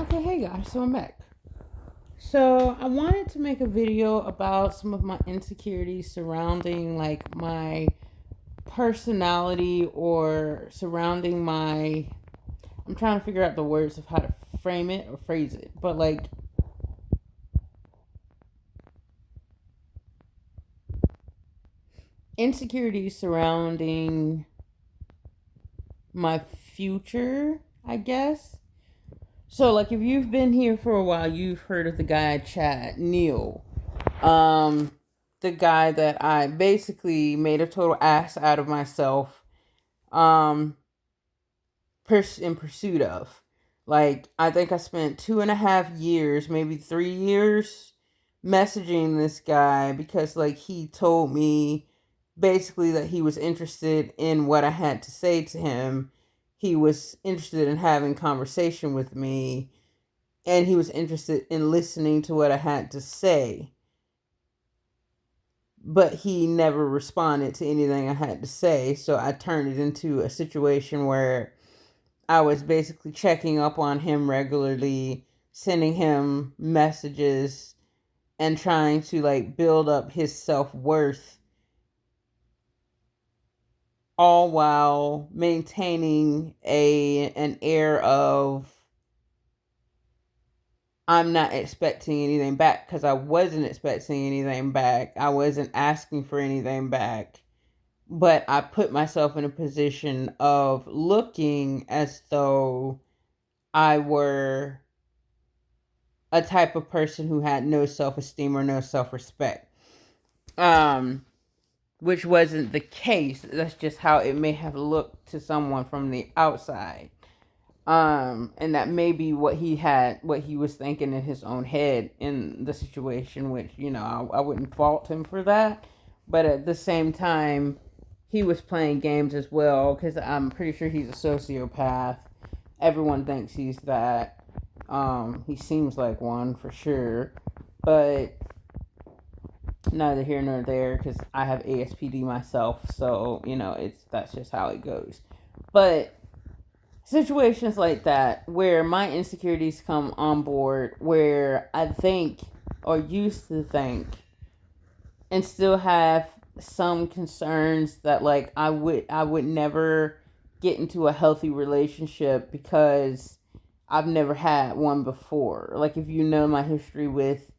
Okay, hey guys, so I'm back. So I wanted to make a video about some of my insecurities surrounding like my personality or surrounding my I'm trying to figure out the words of how to frame it or phrase it. But like insecurities surrounding my future, I guess. So like if you've been here for a while, you've heard of the guy Chad Neil. Um, the guy that I basically made a total ass out of myself, um, in pursuit of. Like, I think I spent 2.5 years, maybe 3 years, messaging this guy because, like, he told me basically that he was interested in what I had to say to him. He was interested in having conversation with me, and he was interested in listening to what I had to say, but he never responded to anything I had to say. So I turned it into a situation where I was basically checking up on him regularly, sending him messages, and trying to like build up his self worth, all while maintaining an air of I'm not expecting anything back, because I wasn't expecting anything back. I wasn't asking for anything back, but I put myself in a position of looking as though I were a type of person who had no self-esteem or no self-respect. Um, which wasn't the case. That's just how it may have looked to someone from the outside. And that may be what he was thinking in his own head in the situation, which, I wouldn't fault him for that. But at the same time, he was playing games as well, because I'm pretty sure he's a sociopath. Everyone thinks he's that. He seems like one for sure, but neither here nor there, because I have ASPD myself, so that's just how it goes. But situations like that where my insecurities come on board, where I think or used to think and still have some concerns that like I would never get into a healthy relationship because I've never had one before. Like, if you know my history with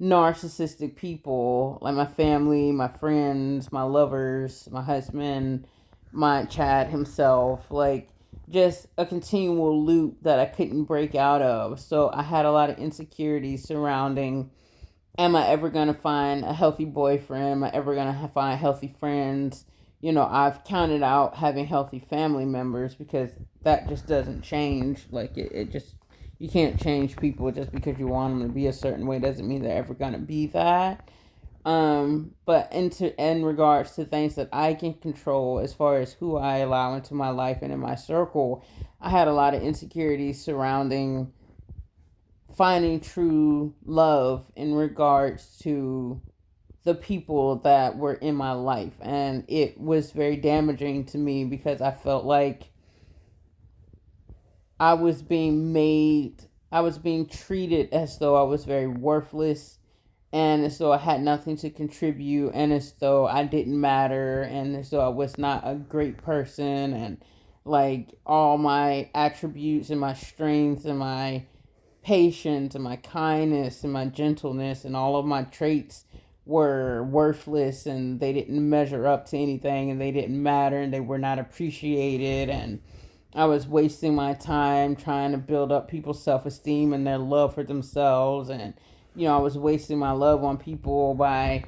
narcissistic people, like my family, my friends, my lovers, my husband, my Chad himself, like just a continual loop that I couldn't break out of. So I had a lot of insecurities surrounding, am I ever going to find a healthy boyfriend? Am I ever going to find healthy friends? I've counted out having healthy family members, because that just doesn't change. Like, it just, you can't change people just because you want them to be a certain way, doesn't mean they're ever going to be that. But in regards to things that I can control, as far as who I allow into my life and in my circle, I had a lot of insecurities surrounding finding true love in regards to the people that were in my life. And it was very damaging to me, because I felt like I was being made, I was being treated as though I was very worthless, and as though I had nothing to contribute, and as though I didn't matter, and as though I was not a great person, and like all my attributes and my strengths and my patience and my kindness and my gentleness and all of my traits were worthless, and they didn't measure up to anything, and they didn't matter, and they were not appreciated, and I was wasting my time trying to build up people's self-esteem and their love for themselves. And I was wasting my love on people by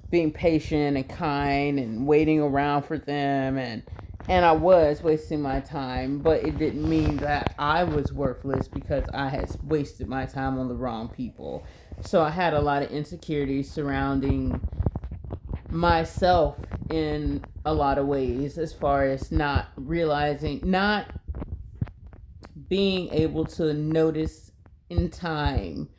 being patient and kind and waiting around for them, and I was wasting my time, but it didn't mean that I was worthless because I had wasted my time on the wrong people. So I had a lot of insecurities surrounding myself in a lot of ways, as far as not realizing, not being able to notice in time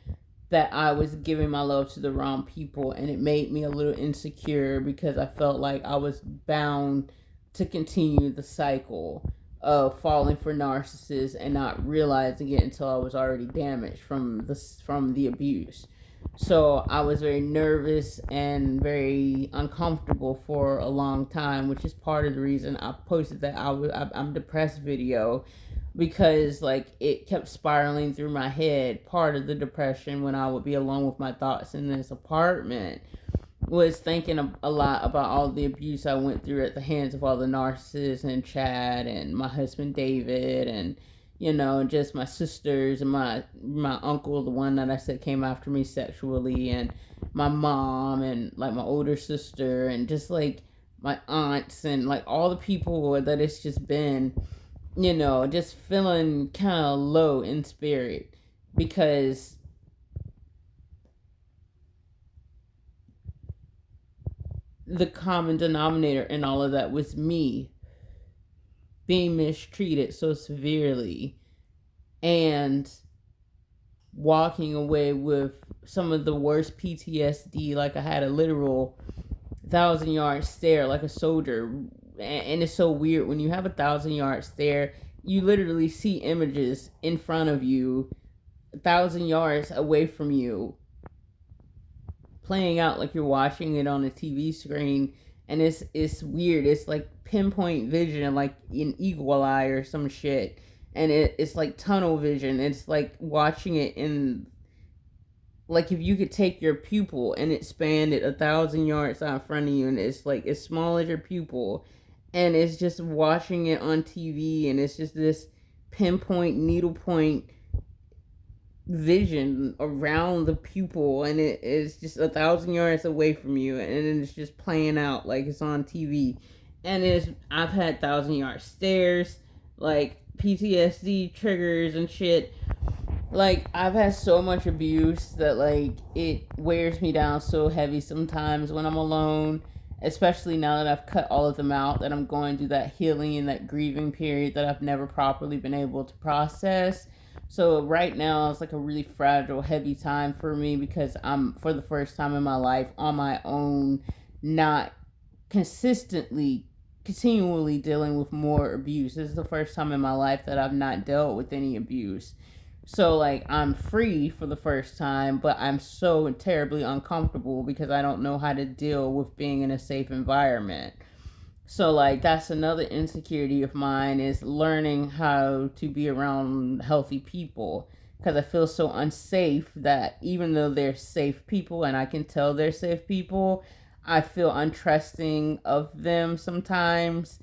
that I was giving my love to the wrong people, and it made me a little insecure because I felt like I was bound to continue the cycle of falling for narcissists and not realizing it until I was already damaged from the abuse. So I was very nervous and very uncomfortable for a long time, which is part of the reason I posted that I'm depressed video, because like it kept spiraling through my head. Part of the depression, when I would be alone with my thoughts in this apartment, was thinking a lot about all the abuse I went through at the hands of all the narcissists and Chad and my husband David, and just my sisters and my uncle, the one that I said came after me sexually, and my mom, and like my older sister, and just like my aunts, and like all the people that it's just been, just feeling kind of low in spirit, because the common denominator in all of that was me being mistreated so severely and walking away with some of the worst PTSD. Like I had a literal 1,000-yard stare like a soldier. And it's so weird when you have a 1,000-yard stare, you literally see images in front of you 1,000 yards away from you, playing out like you're watching it on a TV screen. And it's weird. It's like pinpoint vision, like an eagle eye or some shit. And it's like tunnel vision. It's like watching it in, like if you could take your pupil and expand it 1,000 yards out in front of you, and it's like as small as your pupil, and it's just watching it on TV, and it's just this pinpoint needlepoint vision around the pupil, and it is just 1,000 yards away from you, and it's just playing out like it's on TV. And I've had 1,000-yard stares, like PTSD triggers and shit. Like I've had so much abuse that like it wears me down so heavy sometimes when I'm alone, especially now that I've cut all of them out, that I'm going through that healing and that grieving period that I've never properly been able to process. So right now it's like a really fragile, heavy time for me, because I'm, for the first time in my life, on my own, not consistently, continually dealing with more abuse. This is the first time in my life that I've not dealt with any abuse. So like I'm free for the first time, but I'm so terribly uncomfortable because I don't know how to deal with being in a safe environment. So like that's another insecurity of mine, is learning how to be around healthy people, because I feel so unsafe that even though they're safe people and I can tell they're safe people, I feel untrusting of them sometimes,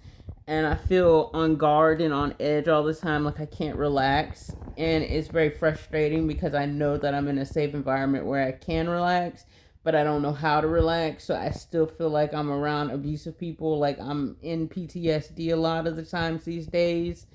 and I feel on guard and on edge all the time, like I can't relax. And it's very frustrating because I know that I'm in a safe environment where I can relax, but I don't know how to relax. So I still feel like I'm around abusive people, like I'm in PTSD a lot of the times these days.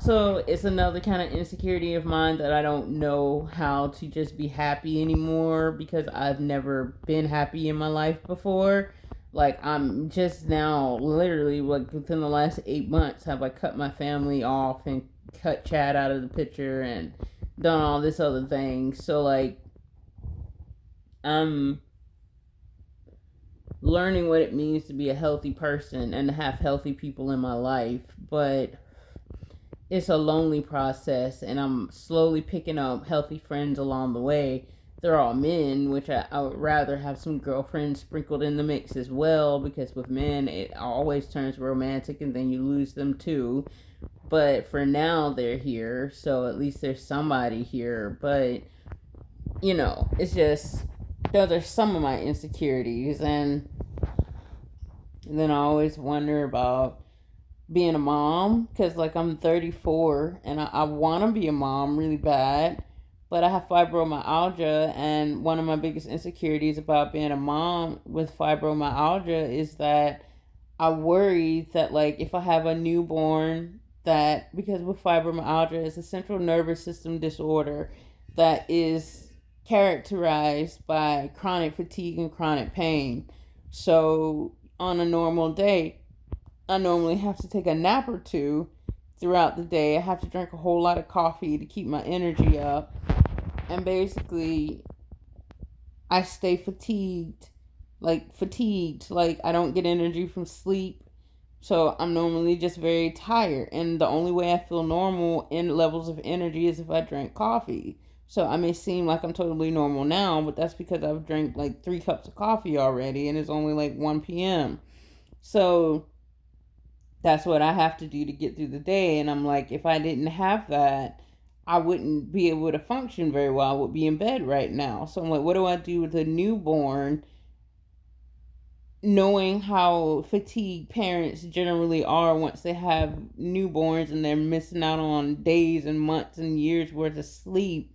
So it's another kind of insecurity of mine, that I don't know how to just be happy anymore, because I've never been happy in my life before. Like I'm just now, literally, like within the last 8 months, have I cut my family off and cut Chad out of the picture and done all this other thing. So like I'm learning what it means to be a healthy person and to have healthy people in my life, but it's a lonely process, and I'm slowly picking up healthy friends along the way. They're all men, which I would rather have some girlfriends sprinkled in the mix as well, because with men it always turns romantic and then you lose them too. But for now they're here, so at least there's somebody here. But it's just, those are some of my insecurities. And then I always wonder about being a mom, because like I'm 34 and I want to be a mom really bad, but I have fibromyalgia. And one of my biggest insecurities about being a mom with fibromyalgia is that I worry that like if I have a newborn, that because with fibromyalgia, it's a central nervous system disorder that is characterized by chronic fatigue and chronic pain. So on a normal day, I normally have to take a nap or two throughout the day. I have to drink a whole lot of coffee to keep my energy up. And basically, I stay fatigued. Like, I don't get energy from sleep. So I'm normally just very tired. And the only way I feel normal in levels of energy is if I drink coffee. So I may seem like I'm totally normal now, but that's because I've drank like 3 cups of coffee already and it's only like 1 p.m. So that's what I have to do to get through the day. And I'm like, if I didn't have that, I wouldn't be able to function very well. I would be in bed right now. So I'm like, what do I do with a newborn, knowing how fatigued parents generally are once they have newborns and they're missing out on days and months and years worth of sleep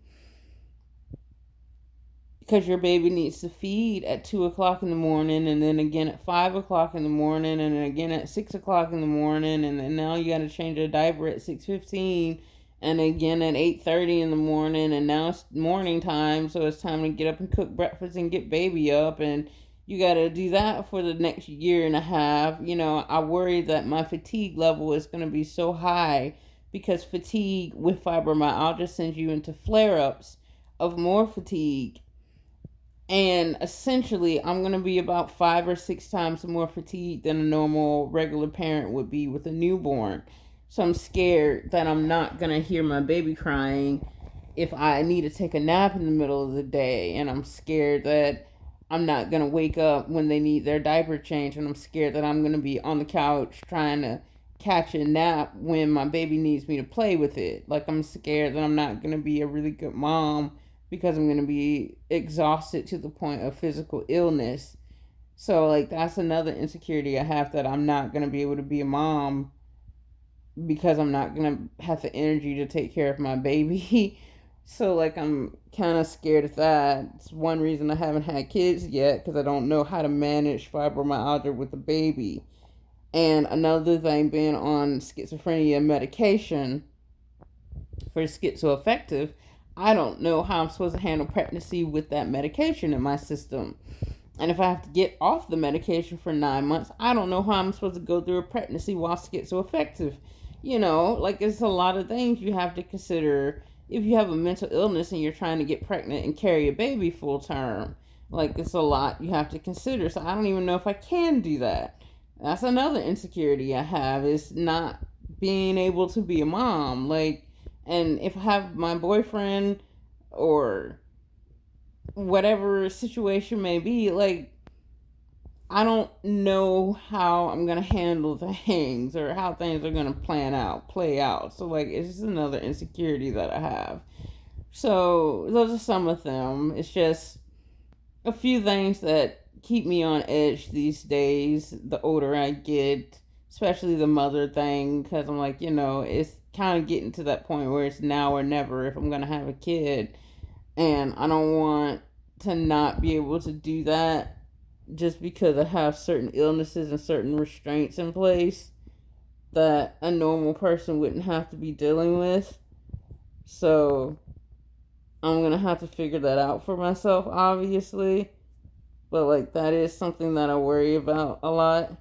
because your baby needs to feed at 2 o'clock in the morning, and then again at 5 o'clock in the morning, and then again at 6 o'clock in the morning, and then now you got to change a diaper at 6:15, and again at 8:30 in the morning, and now it's morning time, so it's time to get up and cook breakfast and get baby up, and you got to do that for the next year and a half. I worry that my fatigue level is going to be so high because fatigue with fibromyalgia sends you into flare ups of more fatigue, and essentially I'm going to be about 5 or 6 times more fatigued than a normal regular parent would be with a newborn. So I'm scared that I'm not going to hear my baby crying if I need to take a nap in the middle of the day, and I'm scared that I'm not going to wake up when they need their diaper change, and I'm scared that I'm going to be on the couch trying to catch a nap when my baby needs me to play with it. Like, I'm scared that I'm not going to be a really good mom because I'm going to be exhausted to the point of physical illness. So, like, that's another insecurity I have, that I'm not going to be able to be a mom because I'm not going to have the energy to take care of my baby. So, like, I'm kind of scared of that. It's one reason I haven't had kids yet, because I don't know how to manage fibromyalgia with a baby. And another thing, being on schizophrenia medication for schizoaffective, I don't know how I'm supposed to handle pregnancy with that medication in my system. And if I have to get off the medication for 9 months, I don't know how I'm supposed to go through a pregnancy while schizoaffective. Like, it's a lot of things you have to consider if you have a mental illness and you're trying to get pregnant and carry a baby full term. Like, it's a lot you have to consider. So I don't even know if I can do that. That's another insecurity I have, is not being able to be a mom. Like, and if I have my boyfriend or whatever situation may be, like, I don't know how I'm gonna handle things or how things are gonna play out. So, like, it's just another insecurity that I have. So those are some of them. It's just a few things that keep me on edge these days, the older I get, especially the mother thing, because I'm like, it's kind of getting to that point where it's now or never if I'm going to have a kid. And I don't want to not be able to do that just because I have certain illnesses and certain restraints in place that a normal person wouldn't have to be dealing with. So I'm going to have to figure that out for myself, obviously. But, like, that is something that I worry about a lot.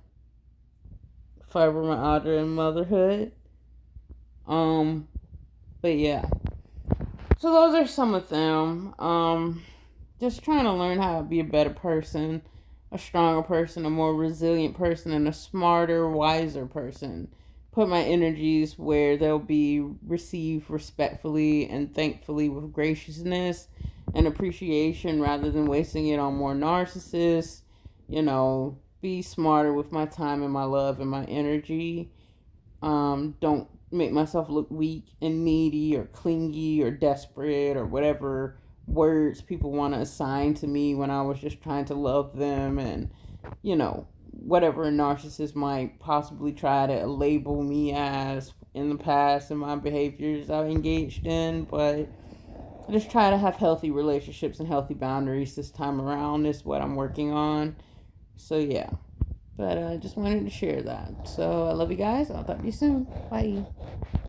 Fibromyalgia and motherhood. But yeah. So those are some of them. Just trying to learn how to be a better person, a stronger person, a more resilient person, and a smarter, wiser person. Put my energies where they'll be received respectfully and thankfully with graciousness and appreciation, rather than wasting it on more narcissists. Be smarter with my time and my love and my energy. Don't make myself look weak and needy or clingy or desperate or whatever words people want to assign to me when I was just trying to love them, and whatever a narcissist might possibly try to label me as in the past and my behaviors I've engaged in. But I just try to have healthy relationships and healthy boundaries this time around is what I'm working on. So yeah. But I just wanted to share that. So I love you guys. I'll talk to you soon. Bye.